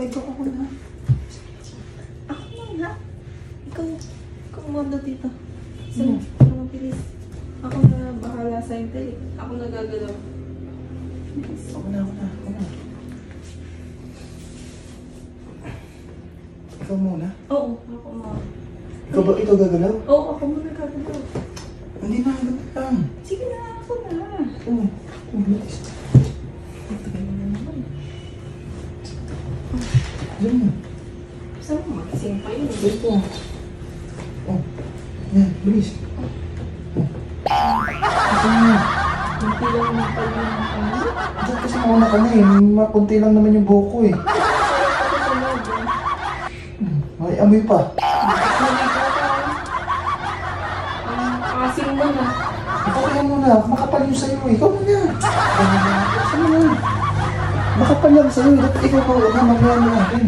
ikaw ako na. Ako na. Ikaw muna dito. Sige, mabilis. Ako na bahala sa intay. Ako na gagalaw. Ako na. Ikaw muna? Oo, ako muna. Ikaw gagalaw? Oo, ako muna gagalaw. Hindi na, ganito lang. Sige na, ako na. Oo, bilis. Tagal mo na naman. Diyan mo. Saan mo magising pa yun? Dito. Oh, yan, bilis. Kasi mo. Kunti lang naman pala ng kanya. Diyan kasi mauna ka na eh. Makunti lang naman yung buhok ko eh. Ako sa loob eh. May amoy pa. Asin mo na. Ikaw kaya muna. Makapal yung sa'yo eh. Ikaw muna. Ikaw muna. Makapal lang sa'yo. Ikaw pa na mamaya mo akin.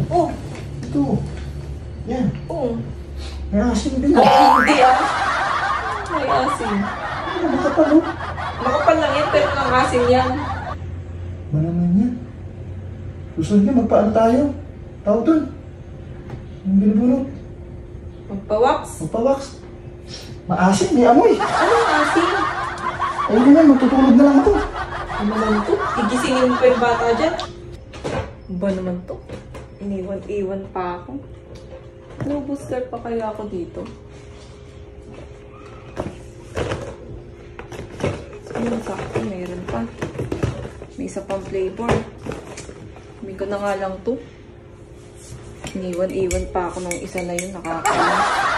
Oh! Ito. Yan. Oo. May asin din. Ay, hindi ah. May asin. Ano, makapal oh. Makapal lang yan, pero ang asin yan. Ba naman yan? Susunod niya, magpaano tayo? Tao dun. Ang binubulot. Magpa-wax. Magpa-wax. Maasin, may amoy. Ano ang asin? Ayun na yan, magtutulog na lang ako. Ano naman to? Igisingin mo pa yung bata dyan. Ano ba naman to? Iniwan-iwan pa ako. Nubuskar pa kaya ako dito? Ano sakto? Meron pa. May isa pang flavor. Hindi ko na nga lang to. Iniwan-iwan pa ako ng isa na yun. Nakakainis.